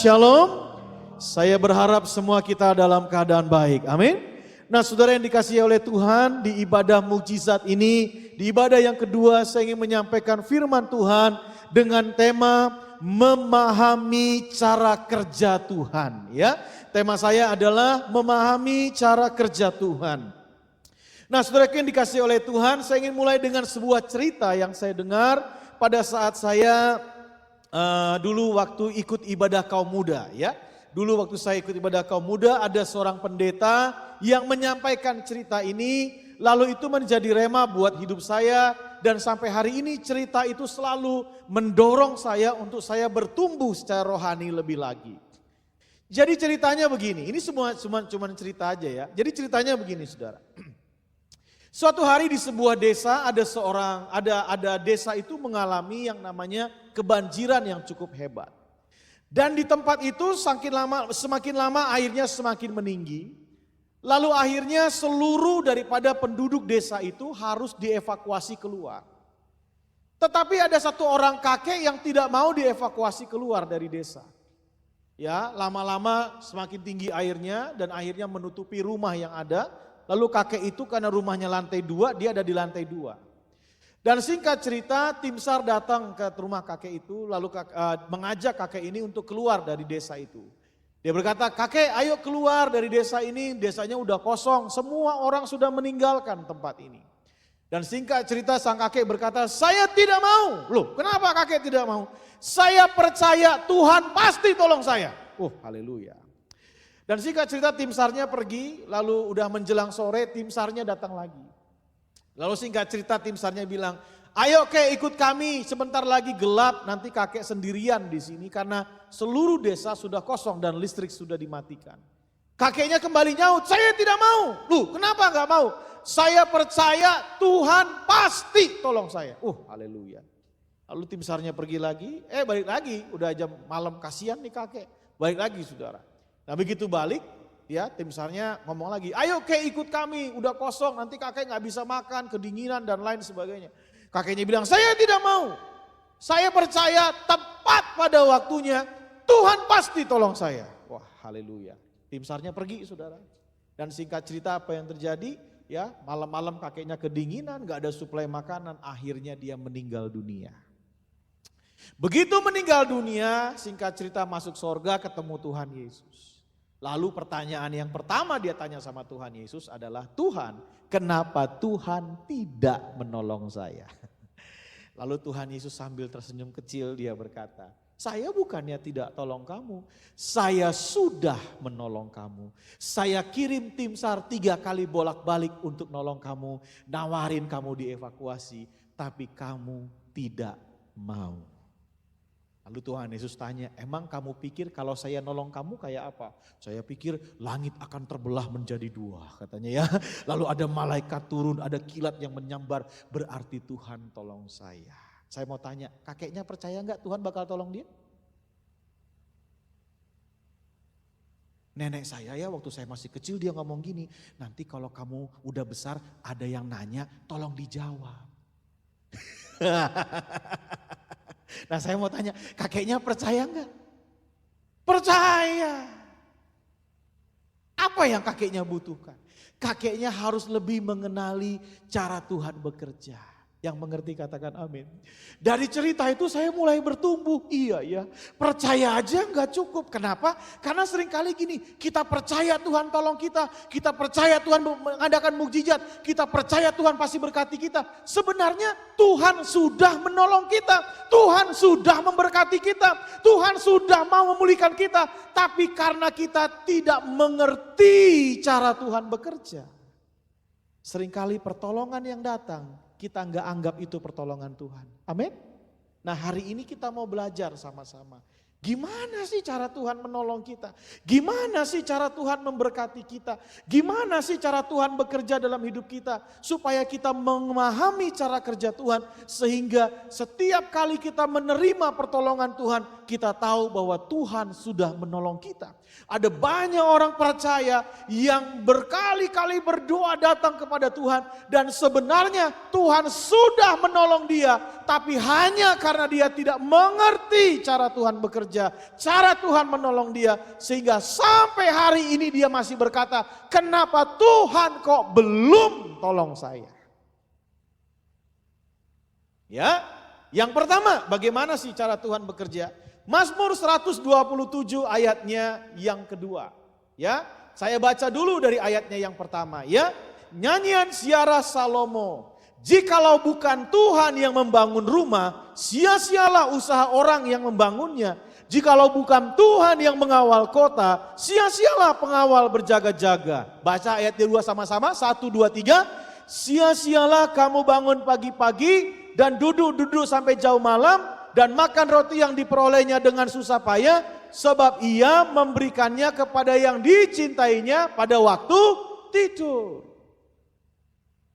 Shalom. Saya berharap semua kita dalam keadaan baik. Amin. Nah, saudara yang dikasihi oleh Tuhan, di ibadah mukjizat ini, di ibadah yang kedua saya ingin menyampaikan firman Tuhan dengan tema memahami cara kerja Tuhan, ya. Tema saya adalah memahami cara kerja Tuhan. Nah, saudara yang dikasihi oleh Tuhan, saya ingin mulai dengan sebuah cerita yang saya dengar pada saat saya dulu waktu ikut ibadah kaum muda, ya. Dulu waktu saya ikut ibadah kaum muda, ada seorang pendeta yang menyampaikan cerita ini, lalu itu menjadi rema buat hidup saya, dan sampai hari ini cerita itu selalu mendorong saya untuk saya bertumbuh secara rohani lebih lagi. Jadi ceritanya begini, ini semua cuma cerita aja ya. Jadi ceritanya begini, saudara. Suatu hari di sebuah desa ada desa itu mengalami yang namanya kebanjiran yang cukup hebat. Dan di tempat itu semakin lama airnya semakin meninggi. Lalu akhirnya seluruh daripada penduduk desa itu harus dievakuasi keluar. Tetapi ada satu orang kakek yang tidak mau dievakuasi keluar dari desa. Ya, lama-lama semakin tinggi airnya dan akhirnya menutupi rumah yang ada. Lalu kakek itu karena rumahnya lantai 2, dia ada di lantai 2. Dan singkat cerita, tim SAR datang ke rumah kakek itu, lalu mengajak kakek ini untuk keluar dari desa itu. Dia berkata, kakek ayo keluar dari desa ini, desanya udah kosong, semua orang sudah meninggalkan tempat ini. Dan singkat cerita sang kakek berkata, saya tidak mau. Loh, kenapa kakek tidak mau? Saya percaya Tuhan pasti tolong saya. Haleluya. Dan singkat cerita tim SAR-nya pergi, lalu udah menjelang sore tim SAR-nya datang lagi. Lalu singkat cerita tim SAR-nya bilang, ayo kek ikut kami, sebentar lagi gelap, nanti kakek sendirian di sini karena seluruh desa sudah kosong dan listrik sudah dimatikan. Kakeknya kembali nyaut, saya tidak mau. Loh, kenapa gak mau? Saya percaya Tuhan pasti tolong saya. Haleluya. Lalu tim SAR-nya pergi lagi, balik lagi, udah jam malam, kasihan nih kakek. Balik lagi saudara. Nah begitu balik, ya tim SAR-nya ngomong lagi, ayo kek ikut kami, udah kosong, nanti kakek gak bisa makan, kedinginan dan lain sebagainya. Kakeknya bilang, saya tidak mau, saya percaya tepat pada waktunya, Tuhan pasti tolong saya. Wah haleluya, tim SAR-nya pergi saudara. Dan singkat cerita apa yang terjadi, ya malam-malam kakeknya kedinginan, gak ada suplai makanan, akhirnya dia meninggal dunia. Begitu meninggal dunia, singkat cerita masuk sorga ketemu Tuhan Yesus. Lalu pertanyaan yang pertama dia tanya sama Tuhan Yesus adalah, Tuhan, kenapa Tuhan tidak menolong saya? Lalu Tuhan Yesus sambil tersenyum kecil dia berkata, saya bukannya tidak tolong kamu, saya sudah menolong kamu. Saya kirim tim SAR 3 kali bolak-balik untuk nolong kamu, nawarin kamu dievakuasi, tapi kamu tidak mau. Lalu Tuhan Yesus tanya, emang kamu pikir kalau saya nolong kamu kayak apa? Saya pikir langit akan terbelah menjadi 2 katanya ya. Lalu ada malaikat turun, ada kilat yang menyambar, berarti Tuhan tolong saya. Saya mau tanya, kakeknya percaya enggak Tuhan bakal tolong dia? Nenek saya ya waktu saya masih kecil dia ngomong gini, nanti kalau kamu udah besar ada yang nanya tolong dijawab. Nah saya mau tanya, kakeknya percaya enggak? Percaya. Apa yang kakeknya butuhkan? Kakeknya harus lebih mengenali cara Tuhan bekerja. Yang mengerti katakan amin. Dari cerita itu saya mulai bertumbuh. Iya ya, percaya aja enggak cukup. Kenapa? Karena seringkali gini, kita percaya Tuhan tolong kita. Kita percaya Tuhan mengadakan mukjizat. Kita percaya Tuhan pasti berkati kita. Sebenarnya Tuhan sudah menolong kita. Tuhan sudah memberkati kita. Tuhan sudah mau memulihkan kita. Tapi karena kita tidak mengerti cara Tuhan bekerja. Seringkali pertolongan yang datang, kita nggak anggap itu pertolongan Tuhan. Amin. Nah hari ini kita mau belajar sama-sama. Gimana sih cara Tuhan menolong kita? Gimana sih cara Tuhan memberkati kita? Gimana sih cara Tuhan bekerja dalam hidup kita? Supaya kita memahami cara kerja Tuhan. Sehingga setiap kali kita menerima pertolongan Tuhan, kita tahu bahwa Tuhan sudah menolong kita. Ada banyak orang percaya yang berkali-kali berdoa datang kepada Tuhan. Dan sebenarnya Tuhan sudah menolong dia. Tapi hanya karena dia tidak mengerti cara Tuhan bekerja, bekerja, cara Tuhan menolong dia, sehingga sampai hari ini dia masih berkata, kenapa Tuhan kok belum tolong saya? Ya, yang pertama, bagaimana sih cara Tuhan bekerja? Mazmur 127 ayatnya yang kedua. Ya, saya baca dulu dari ayatnya yang pertama ya. Nyanyian Ziarah Salomo. Jikalau bukan Tuhan yang membangun rumah, sia-sialah usaha orang yang membangunnya. Jikalau bukan Tuhan yang mengawal kota, sia-sialah pengawal berjaga-jaga. Baca ayat kedua sama-sama, 1, 2, 3. Sia-sialah kamu bangun pagi-pagi dan duduk-duduk sampai jauh malam dan makan roti yang diperolehnya dengan susah payah, sebab ia memberikannya kepada yang dicintainya pada waktu tidur.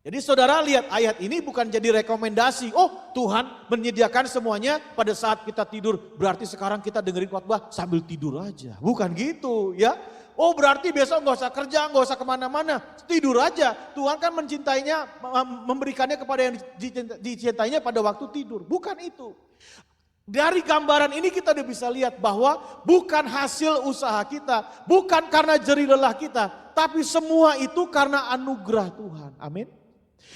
Jadi saudara lihat ayat ini bukan jadi rekomendasi, oh Tuhan menyediakan semuanya pada saat kita tidur, berarti sekarang kita dengerin khotbah sambil tidur aja. Bukan gitu ya. Oh berarti besok gak usah kerja, gak usah kemana-mana, tidur aja. Tuhan kan mencintainya, memberikannya kepada yang dicintainya pada waktu tidur. Bukan itu. Dari gambaran ini kita udah bisa lihat bahwa bukan hasil usaha kita, bukan karena jerih lelah kita, tapi semua itu karena anugerah Tuhan. Amin.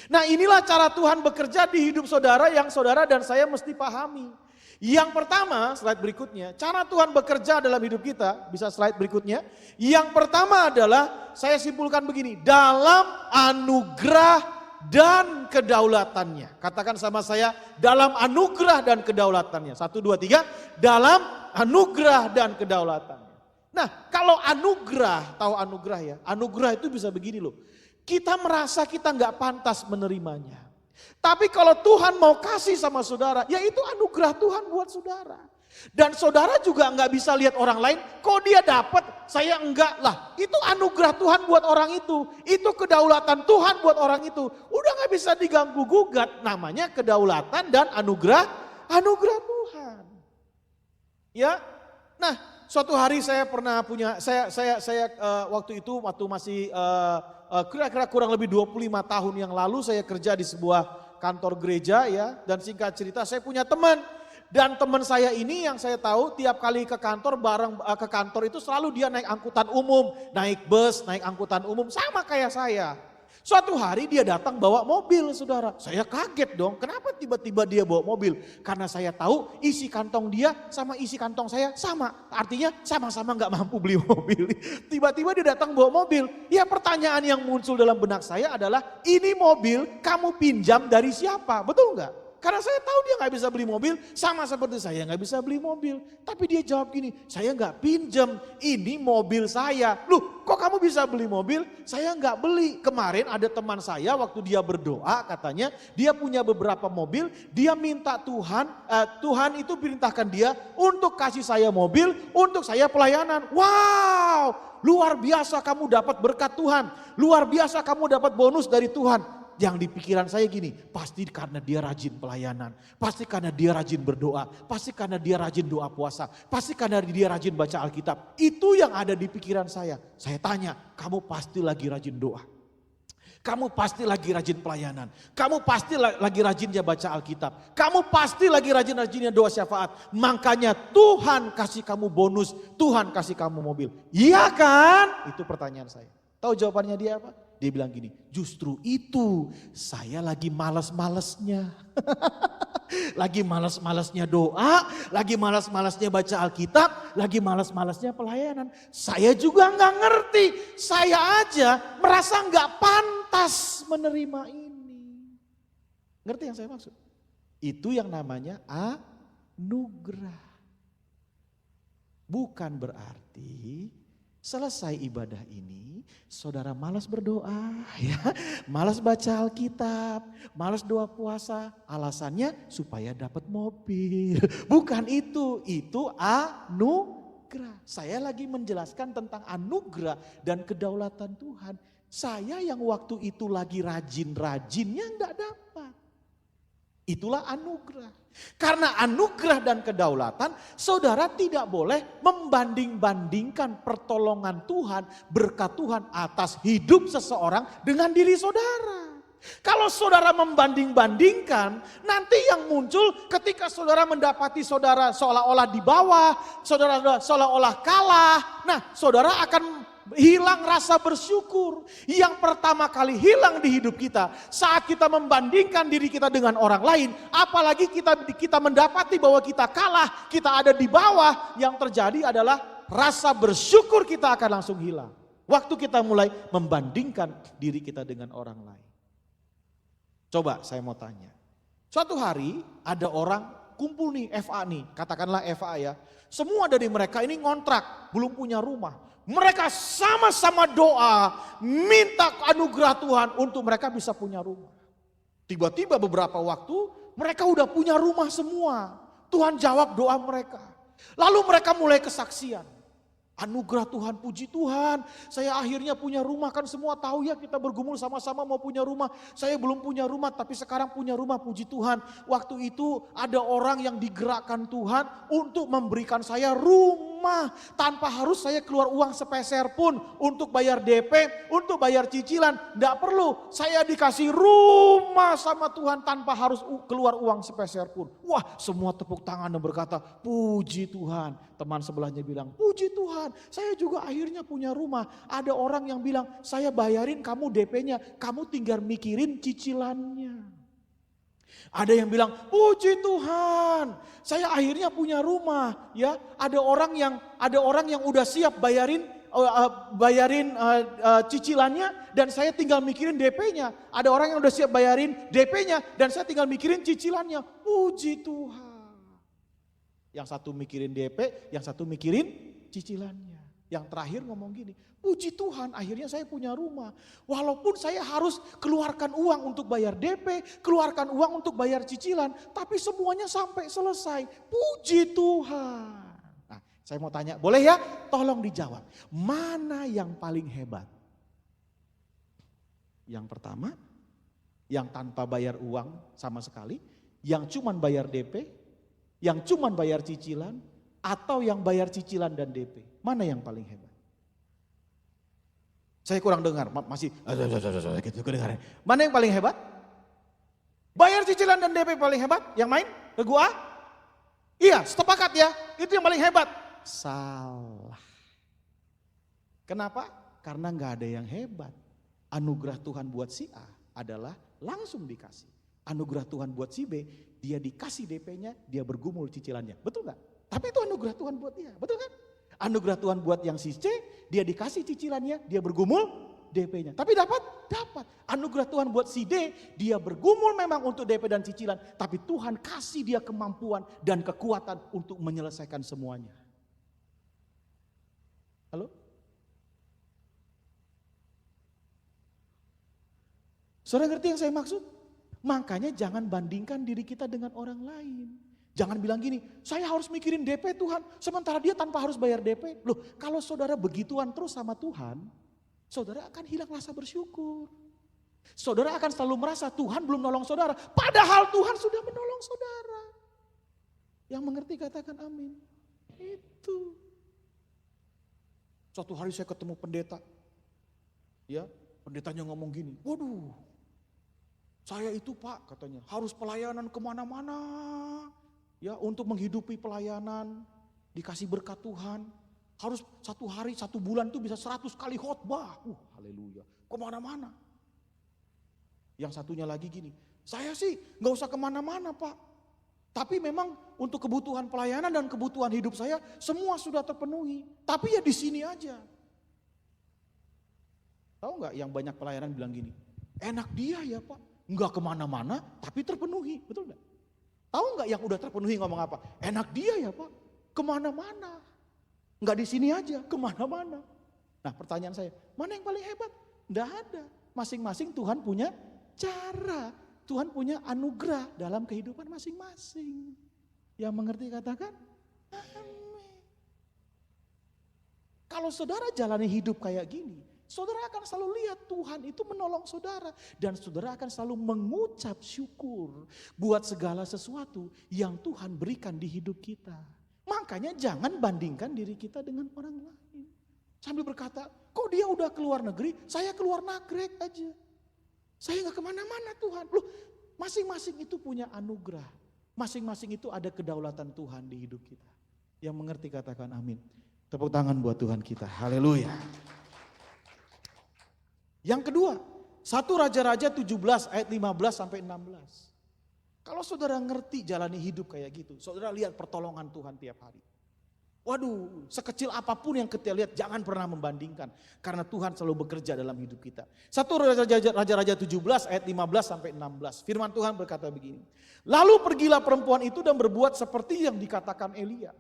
Nah inilah cara Tuhan bekerja di hidup saudara yang saudara dan saya mesti pahami. Yang pertama, slide berikutnya, cara Tuhan bekerja dalam hidup kita, bisa slide berikutnya. Yang pertama adalah, saya simpulkan begini, dalam anugerah dan kedaulatannya. Katakan sama saya, dalam anugerah dan kedaulatannya. 1, 2, 3, dalam anugerah dan kedaulatannya. Nah kalau anugerah, tahu anugerah ya, anugerah itu bisa begini loh. Kita merasa kita nggak pantas menerimanya. Tapi kalau Tuhan mau kasih sama saudara, ya itu anugerah Tuhan buat saudara. Dan saudara juga nggak bisa lihat orang lain, kok dia dapat, saya enggak lah. Itu anugerah Tuhan buat orang itu. Itu kedaulatan Tuhan buat orang itu. Udah nggak bisa diganggu gugat, namanya kedaulatan dan anugerah Tuhan. Ya, nah suatu hari saya pernah punya, waktu itu waktu masih kira-kira kurang lebih 25 tahun yang lalu saya kerja di sebuah kantor gereja ya, dan singkat cerita saya punya teman, dan teman saya ini yang saya tahu tiap kali ke kantor ke kantor itu selalu dia naik angkutan umum, naik bus, naik angkutan umum sama kayak saya. Suatu hari dia datang bawa mobil saudara, saya kaget dong, kenapa tiba-tiba dia bawa mobil? Karena saya tahu isi kantong dia sama isi kantong saya sama, artinya sama-sama gak mampu beli mobil. Tiba-tiba dia datang bawa mobil, ya pertanyaan yang muncul dalam benak saya adalah, ini mobil kamu pinjam dari siapa, betul gak? Karena saya tahu dia gak bisa beli mobil, sama seperti saya gak bisa beli mobil. Tapi dia jawab gini, saya gak pinjam, ini mobil saya. Loh kok kamu bisa beli mobil? Saya gak beli. Kemarin ada teman saya waktu dia berdoa katanya, dia punya beberapa mobil, dia minta Tuhan itu perintahkan dia untuk kasih saya mobil, untuk saya pelayanan. Wow, luar biasa kamu dapat berkat Tuhan, luar biasa kamu dapat bonus dari Tuhan. Yang di pikiran saya gini, pasti karena dia rajin pelayanan, pasti karena dia rajin berdoa, pasti karena dia rajin doa puasa, pasti karena dia rajin baca Alkitab. Itu yang ada di pikiran saya. Saya tanya, kamu pasti lagi rajin doa, kamu pasti lagi rajin pelayanan, kamu pasti lagi rajinnya baca Alkitab, kamu pasti lagi rajinnya doa syafaat. Makanya Tuhan kasih kamu bonus, Tuhan kasih kamu mobil. Iya kan? Itu pertanyaan saya. Tahu jawabannya dia apa? Dia bilang gini, justru itu saya lagi malas-malasnya. Lagi malas-malasnya doa, lagi malas-malasnya baca Alkitab, lagi malas-malasnya pelayanan. Saya juga gak ngerti, saya aja merasa gak pantas menerima ini. Ngerti yang saya maksud? Itu yang namanya anugerah. Bukan berarti selesai ibadah ini, saudara malas berdoa, ya, malas baca Alkitab, malas doa puasa. Alasannya supaya dapat mobil. Bukan itu anugerah. Saya lagi menjelaskan tentang anugerah dan kedaulatan Tuhan. Saya yang waktu itu lagi rajin-rajinnya enggak dapat. Itulah anugerah. Karena anugerah dan kedaulatan, saudara tidak boleh membanding-bandingkan pertolongan Tuhan, berkat Tuhan atas hidup seseorang dengan diri saudara. Kalau saudara membanding-bandingkan, nanti yang muncul ketika saudara mendapati saudara seolah-olah di bawah, saudara seolah-olah kalah. Nah, saudara akan hilang rasa bersyukur. Yang pertama kali hilang di hidup kita saat kita membandingkan diri kita dengan orang lain, apalagi kita mendapati bahwa kita kalah, kita ada di bawah, yang terjadi adalah rasa bersyukur kita akan langsung hilang. Waktu kita mulai membandingkan diri kita dengan orang lain. Coba saya mau tanya, suatu hari ada orang kumpul nih FA nih, katakanlah FA ya. Semua dari mereka ini ngontrak, belum punya rumah. Mereka sama-sama doa, minta anugerah Tuhan untuk mereka bisa punya rumah. Tiba-tiba beberapa waktu mereka udah punya rumah semua. Tuhan jawab doa mereka. Lalu mereka mulai kesaksian. Anugerah Tuhan, puji Tuhan, saya akhirnya punya rumah. Kan semua tahu ya, kita bergumul sama-sama mau punya rumah. Saya belum punya rumah tapi sekarang punya rumah, puji Tuhan. Waktu itu ada orang yang digerakkan Tuhan untuk memberikan saya rumah. Tanpa harus saya keluar uang sepeser pun untuk bayar DP, untuk bayar cicilan. Tidak perlu, saya dikasih rumah sama Tuhan tanpa harus keluar uang sepeser pun. Wah, semua tepuk tangan dan berkata, puji Tuhan. Teman sebelahnya bilang, puji Tuhan, saya juga akhirnya punya rumah. Ada orang yang bilang, saya bayarin kamu DP-nya, kamu tinggal mikirin cicilannya. Ada yang bilang, puji Tuhan, saya akhirnya punya rumah. Ya, ada orang yang udah siap bayarin cicilannya dan saya tinggal mikirin DP-nya. Ada orang yang udah siap bayarin DP-nya dan saya tinggal mikirin cicilannya. Puji Tuhan. Yang satu mikirin DP, yang satu mikirin cicilannya. Yang terakhir ngomong gini, puji Tuhan akhirnya saya punya rumah. Walaupun saya harus keluarkan uang untuk bayar DP, keluarkan uang untuk bayar cicilan. Tapi semuanya sampai selesai. Puji Tuhan. Nah, saya mau tanya, boleh ya? Tolong dijawab. Mana yang paling hebat? Yang pertama, yang tanpa bayar uang sama sekali. Yang cuman bayar DP. Yang cuman bayar cicilan atau yang bayar cicilan dan DP? Mana yang paling hebat? Saya kurang dengar, masih gitu kedengaran. Mana yang paling hebat? Bayar cicilan dan DP paling hebat? Yang main? Ke gua? Iya, sepakat ya. Itu yang paling hebat. Salah. Kenapa? Karena nggak ada yang hebat. Anugerah Tuhan buat si A adalah langsung dikasih. Anugerah Tuhan buat si B, dia dikasih DP-nya, dia bergumul cicilannya. Betul gak? Tapi itu anugerah Tuhan buat dia, betul kan? Anugerah Tuhan buat yang si C, dia dikasih cicilannya, dia bergumul DP-nya. Tapi dapat. Anugerah Tuhan buat si D, dia bergumul memang untuk DP dan cicilan. Tapi Tuhan kasih dia kemampuan dan kekuatan untuk menyelesaikan semuanya. Halo? Saudara ngerti yang saya maksud? Makanya jangan bandingkan diri kita dengan orang lain. Jangan bilang gini, saya harus mikirin DP Tuhan, sementara dia tanpa harus bayar DP. Loh, kalau saudara begituan terus sama Tuhan, saudara akan hilang rasa bersyukur. Saudara akan selalu merasa Tuhan belum nolong saudara, padahal Tuhan sudah menolong saudara. Yang mengerti katakan amin. Itu. Suatu hari saya ketemu pendeta. Ya, pendetanya ngomong gini, waduh. Saya itu Pak katanya harus pelayanan kemana-mana ya untuk menghidupi pelayanan dikasih berkat Tuhan. Harus satu hari, satu bulan itu bisa 100 kali khotbah. Haleluya, kemana-mana. Yang satunya lagi gini, saya sih gak usah kemana-mana Pak. Tapi memang untuk kebutuhan pelayanan dan kebutuhan hidup saya semua sudah terpenuhi. Tapi ya di sini aja. Tahu gak yang banyak pelayanan bilang gini, enak dia ya Pak. Enggak kemana-mana tapi terpenuhi, betul enggak? Tahu enggak yang udah terpenuhi ngomong apa? Enak dia ya Pak, kemana-mana. Enggak di sini aja, kemana-mana. Nah pertanyaan saya, mana yang paling hebat? Enggak ada, masing-masing Tuhan punya cara. Tuhan punya anugerah dalam kehidupan masing-masing. Yang mengerti katakan, amin. Kalau saudara jalani hidup kayak gini, saudara akan selalu lihat Tuhan itu menolong saudara. Dan saudara akan selalu mengucap syukur buat segala sesuatu yang Tuhan berikan di hidup kita. Makanya jangan bandingkan diri kita dengan orang lain. Sambil berkata, kok dia udah keluar negeri, saya keluar nagrek aja. Saya nggak kemana-mana Tuhan. Loh, masing-masing itu punya anugerah. Masing-masing itu ada kedaulatan Tuhan di hidup kita. Yang mengerti katakan amin. Tepuk tangan buat Tuhan kita. Haleluya. Yang kedua, 1 Raja-Raja 17 ayat 15 sampai 16. Kalau saudara ngerti jalani hidup kayak gitu, saudara lihat pertolongan Tuhan tiap hari. Waduh, sekecil apapun yang kita lihat jangan pernah membandingkan. Karena Tuhan selalu bekerja dalam hidup kita. 1 Raja-Raja 17 ayat 15 sampai 16. Firman Tuhan berkata begini. Lalu pergilah perempuan itu dan berbuat seperti yang dikatakan Elia.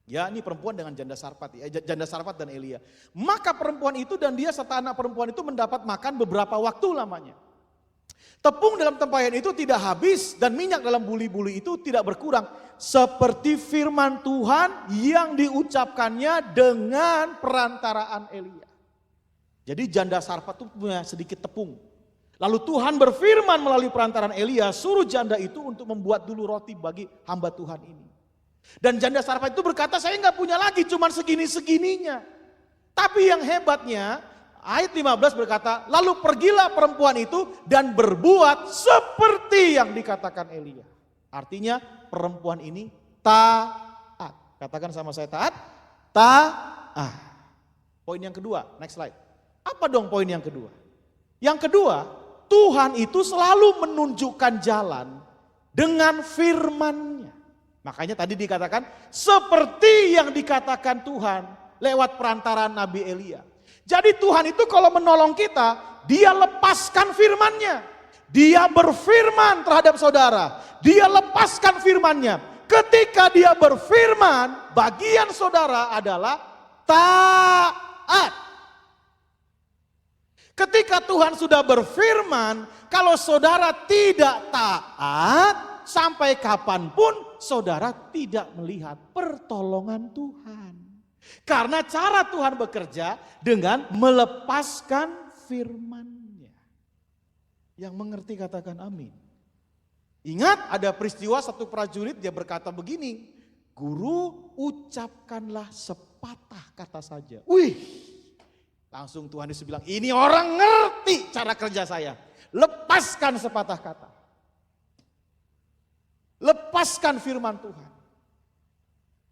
Ya, ini perempuan dengan janda Sarfat dan Elia. Maka perempuan itu dan dia serta anak perempuan itu mendapat makan beberapa waktu lamanya. Tepung dalam tempayan itu tidak habis dan minyak dalam buli-buli itu tidak berkurang. Seperti firman Tuhan yang diucapkannya dengan perantaraan Elia. Jadi janda Sarfat itu punya sedikit tepung. Lalu Tuhan berfirman melalui perantaraan Elia, suruh janda itu untuk membuat dulu roti bagi hamba Tuhan ini. Dan janda Sarfat itu berkata, saya nggak punya lagi, cuman segini-segininya. Tapi yang hebatnya, ayat 15 berkata, lalu pergilah perempuan itu dan berbuat seperti yang dikatakan Elia. Artinya perempuan ini taat. Katakan sama saya taat. Taat. Poin yang kedua, next slide. Apa dong poin yang kedua? Yang kedua, Tuhan itu selalu menunjukkan jalan dengan firman-Nya. Makanya tadi dikatakan seperti yang dikatakan Tuhan lewat perantaraan Nabi Elia. Jadi Tuhan itu kalau menolong kita, dia lepaskan firman-Nya. Dia berfirman terhadap saudara. Dia lepaskan firman-Nya. Ketika dia berfirman, bagian saudara adalah taat. Ketika Tuhan sudah berfirman, kalau saudara tidak taat, sampai kapanpun saudara tidak melihat pertolongan Tuhan. Karena cara Tuhan bekerja dengan melepaskan firman-Nya. Yang mengerti katakan amin. Ingat ada peristiwa satu prajurit dia berkata begini. Guru ucapkanlah sepatah kata saja. Wih, langsung Tuhan Yesus bilang ini orang ngerti cara kerja saya. Lepaskan sepatah kata. Lepaskan firman Tuhan.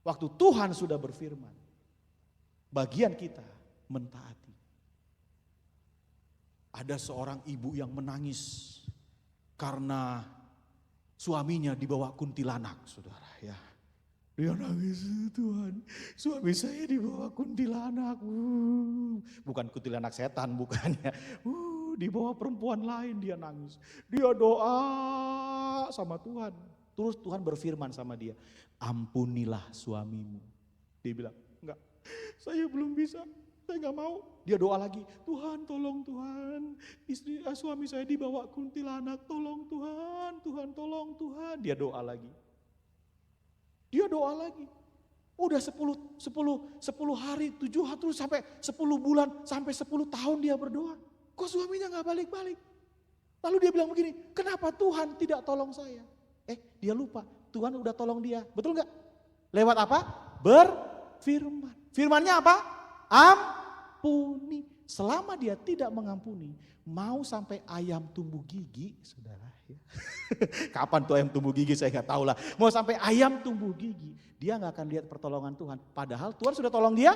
Waktu Tuhan sudah berfirman, bagian kita mentaati. Ada seorang ibu yang menangis karena suaminya dibawa kuntilanak, saudara ya. Dia nangis, Tuhan, suami saya dibawa kuntilanak. Bukan kuntilanak setan, bukannya. Dibawa perempuan lain dia nangis. Dia doa sama Tuhan. Terus Tuhan berfirman sama dia, ampunilah suamimu. Dia bilang, enggak, saya belum bisa, saya enggak mau. Dia doa lagi, Tuhan tolong Tuhan, suami saya dibawa kuntilanak, tolong Tuhan, Tuhan tolong Tuhan. Dia doa lagi. Dia doa lagi. Udah 10 hari, 7 hari, terus sampai 10 bulan, sampai 10 tahun dia berdoa. Kok suaminya enggak balik-balik? Lalu dia bilang begini, kenapa Tuhan tidak tolong saya? Dia lupa, Tuhan udah tolong dia, betul gak? Lewat apa? Berfirman. Firmannya apa? Ampuni. Selama dia tidak mengampuni, mau sampai ayam tumbuh gigi, saudara. Ya. Kapan tuh ayam tumbuh gigi saya gak tahu lah. Mau sampai ayam tumbuh gigi, dia gak akan lihat pertolongan Tuhan. Padahal Tuhan sudah tolong dia,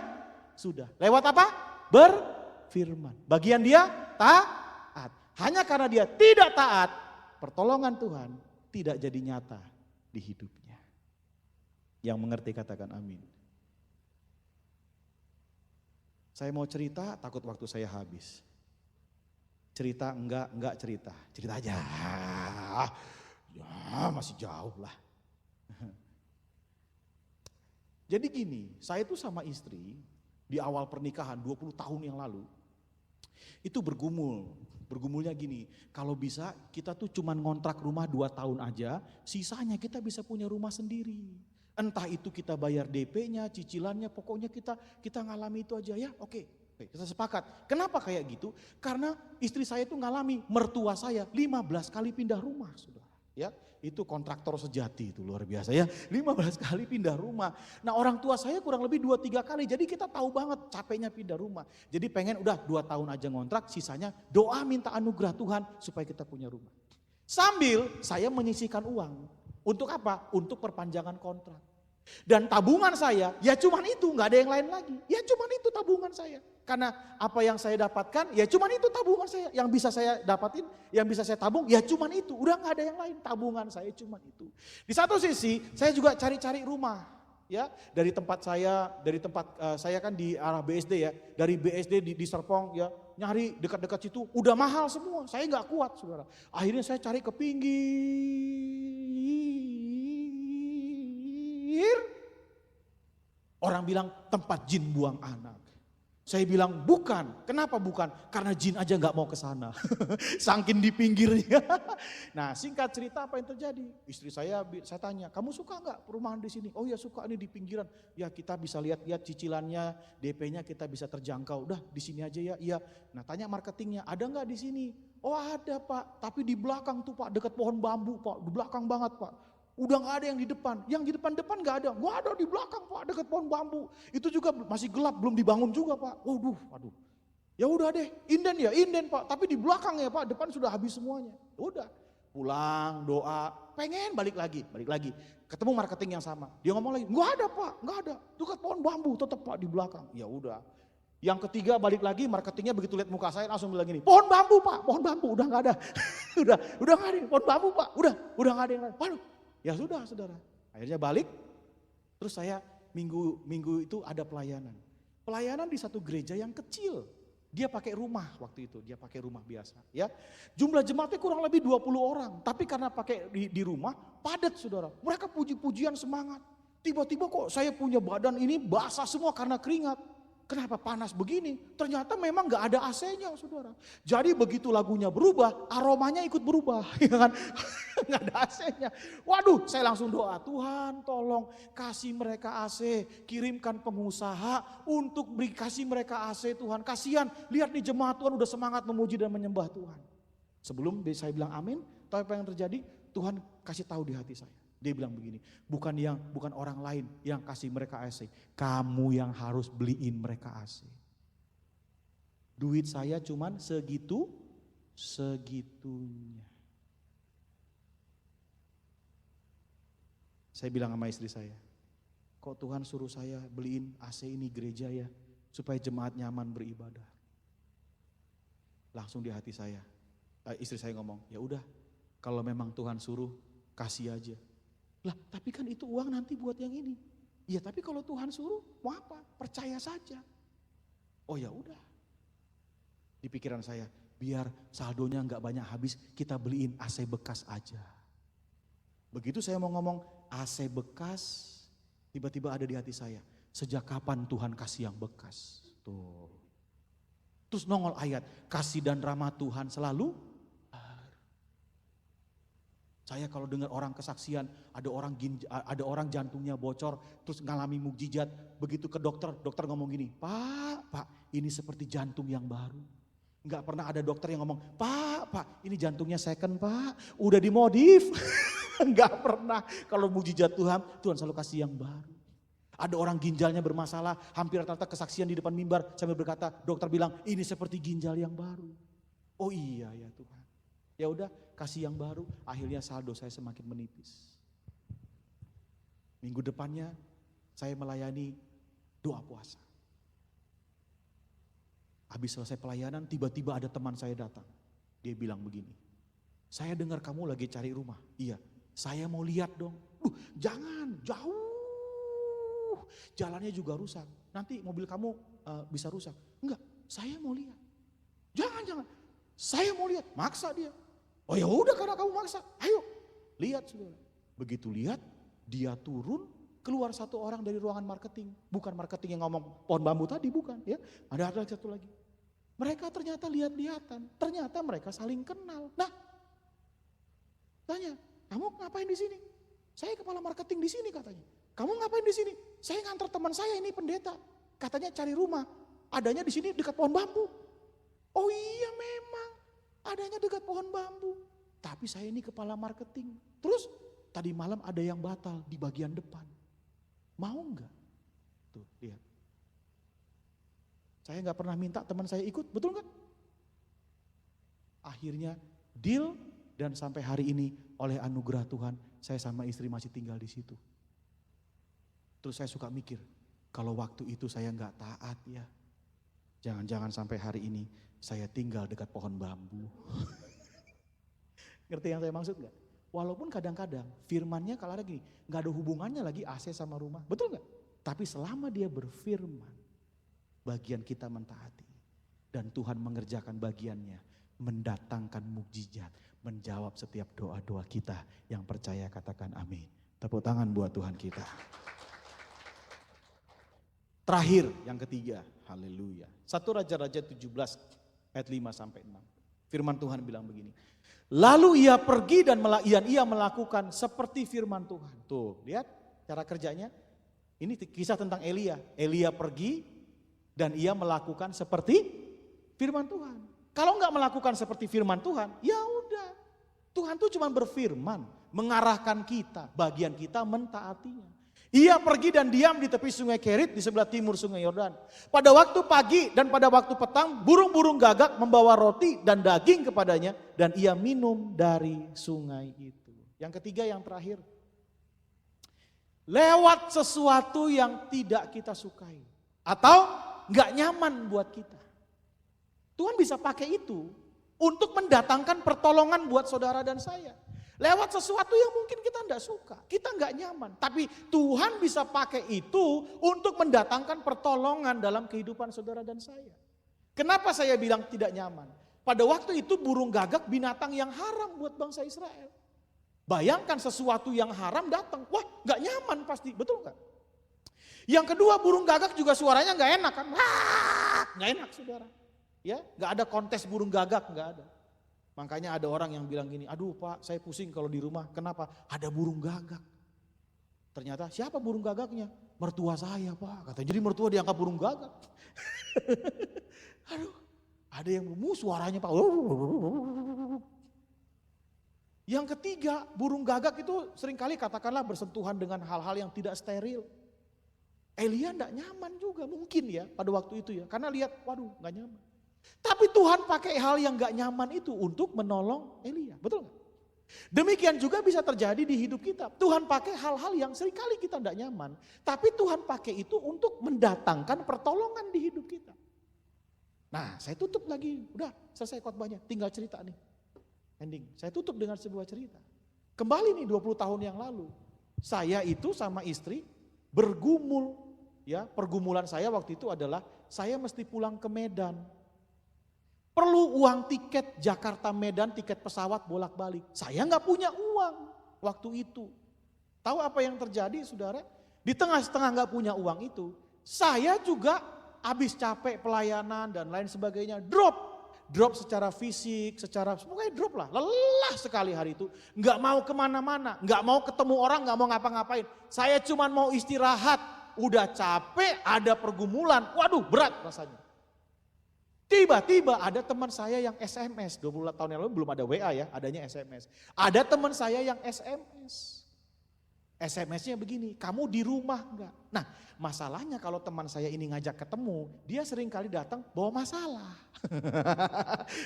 sudah. Lewat apa? Berfirman. Bagian dia taat. Hanya karena dia tidak taat, pertolongan Tuhan tidak jadi nyata di hidupnya. Yang mengerti katakan amin. Saya mau cerita, takut waktu saya habis. Cerita enggak cerita. Cerita aja. Ya masih jauh lah. Jadi gini, saya itu sama istri di awal pernikahan 20 tahun yang lalu. Itu bergumul. Bergumulnya gini, kalau bisa kita tuh cuman ngontrak rumah 2 tahun aja, sisanya kita bisa punya rumah sendiri. Entah itu kita bayar DP-nya, cicilannya, pokoknya kita ngalami itu aja ya, oke, kita sepakat. Kenapa kayak gitu? Karena istri saya itu ngalami mertua saya 15 kali pindah rumah, saudara. Ya, itu kontraktor sejati itu luar biasa ya. 15 kali pindah rumah. Nah orang tua saya kurang lebih 2-3 kali. Jadi kita tahu banget capeknya pindah rumah. Jadi pengen udah 2 tahun aja ngontrak, sisanya doa minta anugerah Tuhan supaya kita punya rumah. Sambil saya menyisihkan uang. Untuk apa? Untuk perpanjangan kontrak. Dan tabungan saya, ya cuman itu, nggak ada yang lain lagi. Ya cuman itu tabungan saya. Karena apa yang saya dapatkan, ya cuman itu tabungan saya. Yang bisa saya dapatin, yang bisa saya tabung, ya cuman itu. Udah nggak ada yang lain, tabungan saya cuman itu. Di satu sisi, saya juga cari-cari rumah. Ya, dari tempat saya kan di arah BSD ya, dari BSD di Serpong ya, nyari dekat-dekat situ, udah mahal semua. Saya nggak kuat, saudara. Akhirnya saya cari ke pinggir. Orang bilang tempat jin buang anak. Saya bilang bukan. Kenapa bukan? Karena jin aja nggak mau ke sana. Saking di pinggirnya. Nah, singkat cerita apa yang terjadi? Istri saya tanya, kamu suka nggak perumahan di sini? Oh ya suka, ini di pinggiran. Ya kita bisa lihat-lihat cicilannya, DP-nya kita bisa terjangkau. Udah di sini aja ya. Iya. Nah, tanya marketingnya, ada nggak di sini? Oh ada Pak, tapi di belakang tuh Pak, dekat pohon bambu Pak, di belakang banget Pak. Udah gak ada yang di depan, yang di depan gak ada. Gak ada di belakang Pak, dekat pohon bambu. Itu juga masih gelap, belum dibangun juga Pak. Waduh. Ya udah deh, inden Pak. Tapi di belakang ya Pak, depan sudah habis semuanya. Udah, pulang, doa, pengen balik lagi. Ketemu marketing yang sama. Dia ngomong lagi, gak ada Pak, gak ada. Dekat pohon bambu, tetap Pak di belakang. Ya udah. Yang ketiga balik lagi, marketingnya begitu lihat muka saya langsung bilang gini, pohon bambu Pak, pohon bambu, udah gak ada. udah gak ada, pohon bambu Pak, udah gak ada yang lain. Waduh. Ya sudah saudara, akhirnya balik, terus saya minggu itu ada pelayanan. Pelayanan di satu gereja yang kecil, dia pakai rumah waktu itu, dia pakai rumah biasa. Ya, jumlah jemaatnya kurang lebih 20 orang, tapi karena pakai di rumah, padat saudara. Mereka puji-pujian semangat, tiba-tiba kok saya punya badan ini basah semua karena keringat. Kenapa panas begini? Ternyata memang gak ada AC-nya saudara. Jadi begitu lagunya berubah, aromanya ikut berubah. Ya kan? Gak ada AC-nya. Waduh, saya langsung doa, Tuhan tolong kasih mereka AC. Kirimkan pengusaha untuk kasih mereka AC Tuhan. Kasihan, lihat nih jemaat Tuhan udah semangat memuji dan menyembah Tuhan. Sebelum saya bilang amin, tahu apa yang terjadi? Tuhan kasih tahu di hati saya. Dia bilang begini, bukan orang lain yang kasih mereka AC, kamu yang harus beliin mereka AC. Duit saya cuman segitunya. Saya bilang sama istri saya, kok Tuhan suruh saya beliin AC ini gereja ya, supaya jemaat nyaman beribadah. Langsung di hati saya, istri saya ngomong, ya udah, kalau memang Tuhan suruh kasih aja. Lah, tapi kan itu uang nanti buat yang ini. Iya, tapi kalau Tuhan suruh, mau apa? Percaya saja. Oh ya udah. Di pikiran saya, biar saldonya nggak banyak habis, kita beliin AC bekas aja. Begitu saya mau ngomong AC bekas, tiba-tiba ada di hati saya. Sejak kapan Tuhan kasih yang bekas? Tuh. Terus nongol ayat, kasih dan rahmat Tuhan selalu. Saya kalau dengar orang kesaksian, ada orang jantungnya bocor, terus ngalami mukjizat, begitu ke dokter ngomong gini, Pak, ini seperti jantung yang baru. Enggak pernah ada dokter yang ngomong, Pak, ini jantungnya second Pak, udah dimodif. Enggak pernah, kalau mukjizat Tuhan selalu kasih yang baru. Ada orang ginjalnya bermasalah, hampir rata-rata kesaksian di depan mimbar, sambil berkata, dokter bilang, ini seperti ginjal yang baru. Oh iya ya Tuhan. Ya udah, kasih yang baru, akhirnya saldo saya semakin menipis. Minggu depannya saya melayani doa puasa. Habis selesai pelayanan, tiba-tiba ada teman saya datang. Dia bilang begini, saya dengar kamu lagi cari rumah. Iya, saya mau lihat dong. Jangan, jauh. Jalannya juga rusak. Nanti mobil kamu bisa rusak. Enggak, saya mau lihat. Jangan. Saya mau lihat, maksa dia. Oh ya udah karena kamu maksa, ayo lihat saudara. Begitu lihat, dia turun, keluar satu orang dari ruangan marketing. Bukan marketing yang ngomong pohon bambu tadi, bukan ya. Ada satu lagi. Mereka ternyata lihat-lihatan, ternyata mereka saling kenal. Nah, tanya, kamu ngapain di sini? Saya kepala marketing di sini katanya. Kamu ngapain di sini? Saya ngantar teman saya ini pendeta. Katanya cari rumah, adanya di sini dekat pohon bambu. Oh iya memang. Adanya dekat pohon bambu. Tapi saya ini kepala marketing. Terus tadi malam ada yang batal di bagian depan. Mau enggak? Tuh, lihat. Saya enggak pernah minta teman saya ikut, betul enggak? Akhirnya deal dan sampai hari ini oleh anugerah Tuhan, saya sama istri masih tinggal di situ. Terus saya suka mikir, kalau waktu itu saya enggak taat ya, jangan-jangan sampai hari ini saya tinggal dekat pohon bambu. Ngerti yang saya maksud enggak? Walaupun kadang-kadang firmannya kalau ada gini, enggak ada hubungannya lagi AC sama rumah, betul enggak? Tapi selama dia berfirman, bagian kita mentaati. Dan Tuhan mengerjakan bagiannya, mendatangkan mukjizat, menjawab setiap doa-doa kita. Yang percaya katakan amin. Tepuk tangan buat Tuhan kita. Terakhir yang ketiga, haleluya. 1 Raja-Raja 17 ayat 5 sampai 6. Firman Tuhan bilang begini. Lalu ia pergi dan ia melakukan seperti firman Tuhan. Tuh, lihat cara kerjanya. Ini kisah tentang Elia. Elia pergi dan ia melakukan seperti firman Tuhan. Kalau enggak melakukan seperti firman Tuhan, ya udah. Tuhan tuh cuma berfirman, mengarahkan kita, bagian kita mentaatinya. Ia pergi dan diam di tepi sungai Kerit di sebelah timur sungai Yordan. Pada waktu pagi dan pada waktu petang, burung-burung gagak membawa roti dan daging kepadanya dan ia minum dari sungai itu. Yang ketiga, yang terakhir. Lewat sesuatu yang tidak kita sukai atau enggak nyaman buat kita. Tuhan bisa pakai itu untuk mendatangkan pertolongan buat saudara dan saya. Lewat sesuatu yang mungkin kita enggak suka, kita enggak nyaman. Tapi Tuhan bisa pakai itu untuk mendatangkan pertolongan dalam kehidupan saudara dan saya. Kenapa saya bilang tidak nyaman? Pada waktu itu burung gagak binatang yang haram buat bangsa Israel. Bayangkan sesuatu yang haram datang, wah enggak nyaman pasti, betul enggak? Yang kedua, burung gagak juga suaranya enggak enak kan? Enggak enak saudara. Ya, nggak ada kontes burung gagak, nggak ada. Makanya ada orang yang bilang gini, aduh Pak, saya pusing kalau di rumah. Kenapa? Ada burung gagak. Ternyata siapa burung gagaknya? Mertua saya Pak. Katanya jadi mertua diangkat burung gagak. Aduh, ada yang suaranya Pak. Yang ketiga, burung gagak itu seringkali katakanlah bersentuhan dengan hal-hal yang tidak steril. Elia enggak nyaman juga mungkin ya pada waktu itu ya. Karena lihat, waduh nggak nyaman. Tapi Tuhan pakai hal yang gak nyaman itu untuk menolong Elia, betul gak? Demikian juga bisa terjadi di hidup kita. Tuhan pakai hal-hal yang seringkali kita gak nyaman, tapi Tuhan pakai itu untuk mendatangkan pertolongan di hidup kita. Nah, saya tutup lagi, udah selesai khotbahnya, tinggal cerita nih. Ending, saya tutup dengan sebuah cerita. Kembali nih 20 tahun yang lalu, saya itu sama istri bergumul, ya pergumulan saya waktu itu adalah saya mesti pulang ke Medan. Perlu uang tiket Jakarta Medan, tiket pesawat bolak-balik. Saya nggak punya uang waktu itu. Tahu apa yang terjadi saudara? Di tengah-tengah nggak punya uang itu, saya juga habis capek pelayanan dan lain sebagainya. Drop secara fisik, pokoknya drop lah. Lelah sekali hari itu. Nggak mau kemana-mana, nggak mau ketemu orang, nggak mau ngapa-ngapain. Saya cuma mau istirahat. Udah capek, ada pergumulan. Waduh berat rasanya. Tiba-tiba ada teman saya yang SMS, 20 tahun yang lalu belum ada WA ya, adanya SMS. Ada teman saya yang SMS. SMS-nya begini, kamu di rumah enggak? Nah masalahnya kalau teman saya ini ngajak ketemu, dia sering kali datang bawa masalah.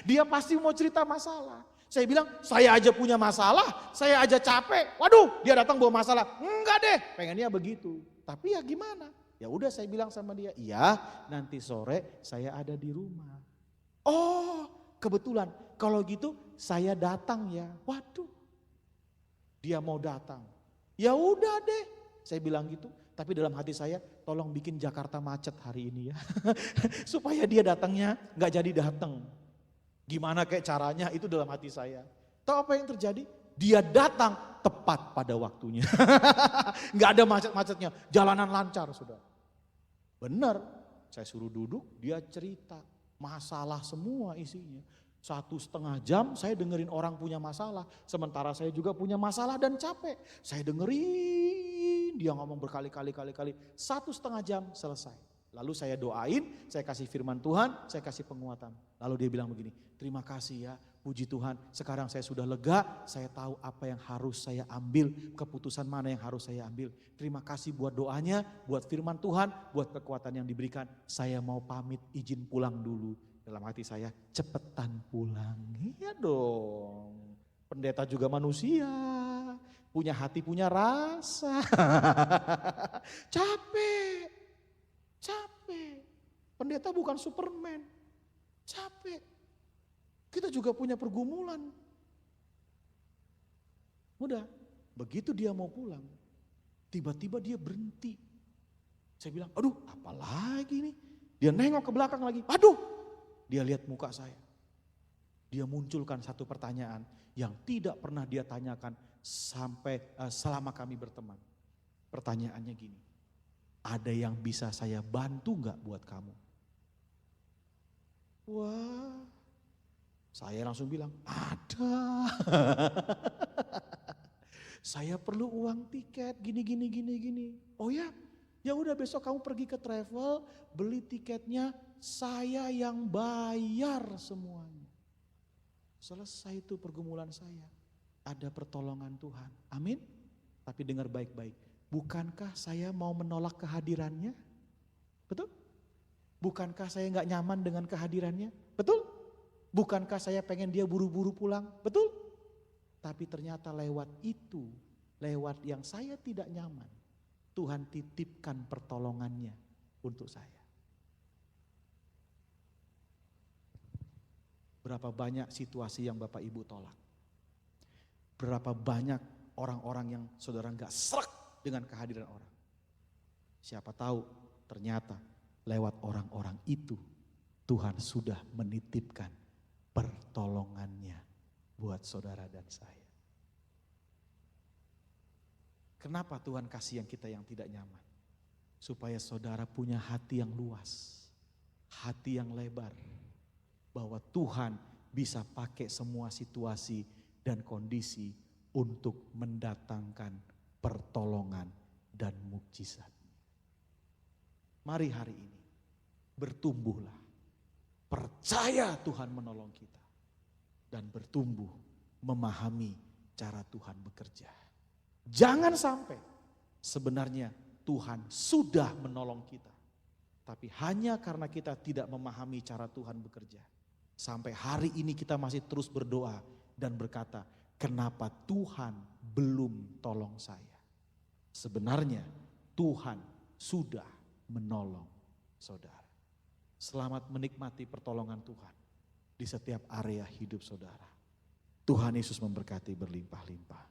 Dia pasti mau cerita masalah. Saya bilang, saya aja punya masalah, saya aja capek. Waduh, dia datang bawa masalah. Enggak deh, pengennya begitu. Tapi ya gimana? Ya udah saya bilang sama dia, iya nanti sore saya ada di rumah. Oh kebetulan kalau gitu saya datang ya. Waduh dia mau datang. Ya udah deh saya bilang gitu. Tapi dalam hati saya tolong bikin Jakarta macet hari ini ya. Supaya dia datangnya gak jadi datang. Gimana kayak caranya itu dalam hati saya. Tahu apa yang terjadi? Dia datang tepat pada waktunya. Gak ada macet-macetnya, jalanan lancar saudara. Benar, saya suruh duduk, dia cerita. Masalah semua isinya. 1,5 jam saya dengerin orang punya masalah. Sementara saya juga punya masalah dan capek. Saya dengerin, dia ngomong berkali-kali. 1,5 jam selesai. Lalu saya doain, saya kasih firman Tuhan, saya kasih penguatan. Lalu dia bilang begini, terima kasih ya, puji Tuhan, sekarang saya sudah lega, saya tahu apa yang harus saya ambil, keputusan mana yang harus saya ambil. Terima kasih buat doanya, buat firman Tuhan, buat kekuatan yang diberikan. Saya mau pamit izin pulang dulu. Dalam hati saya, cepetan pulang. Iya dong, pendeta juga manusia, punya hati, punya rasa. Capek. Pendeta bukan Superman. Capek. Kita juga punya pergumulan. Udah, begitu dia mau pulang, tiba-tiba dia berhenti. Saya bilang, aduh apa lagi nih? Dia nengok ke belakang lagi, aduh. Dia lihat muka saya. Dia munculkan satu pertanyaan yang tidak pernah dia tanyakan sampai selama kami berteman. Pertanyaannya gini, ada yang bisa saya bantu gak buat kamu? Wah, saya langsung bilang, ada. Saya perlu uang tiket gini. Oh ya, ya udah besok kamu pergi ke travel, beli tiketnya, saya yang bayar semuanya. Selesai itu pergumulan saya. Ada pertolongan Tuhan. Amin. Tapi dengar baik-baik. Bukankah saya mau menolak kehadirannya? Betul? Bukankah saya gak nyaman dengan kehadirannya? Betul? Bukankah saya pengen dia buru-buru pulang? Betul? Tapi ternyata lewat itu, lewat yang saya tidak nyaman, Tuhan titipkan pertolongannya untuk saya. Berapa banyak situasi yang Bapak Ibu tolak. Berapa banyak orang-orang yang saudara gak serak dengan kehadiran orang. Siapa tahu ternyata lewat orang-orang itu Tuhan sudah menitipkan pertolongannya buat saudara dan saya. Kenapa Tuhan kasih yang kita yang tidak nyaman? Supaya saudara punya hati yang luas, hati yang lebar. Bahwa Tuhan bisa pakai semua situasi dan kondisi untuk mendatangkan pertolongan dan mukjizat. Mari hari ini bertumbuhlah, percaya Tuhan menolong kita dan bertumbuh memahami cara Tuhan bekerja. Jangan sampai sebenarnya Tuhan sudah menolong kita, tapi hanya karena kita tidak memahami cara Tuhan bekerja. Sampai hari ini kita masih terus berdoa dan berkata, kenapa Tuhan belum tolong saya? Sebenarnya Tuhan sudah menolong saudara. Selamat menikmati pertolongan Tuhan di setiap area hidup saudara. Tuhan Yesus memberkati berlimpah-limpah.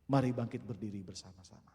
Mari bangkit berdiri bersama-sama.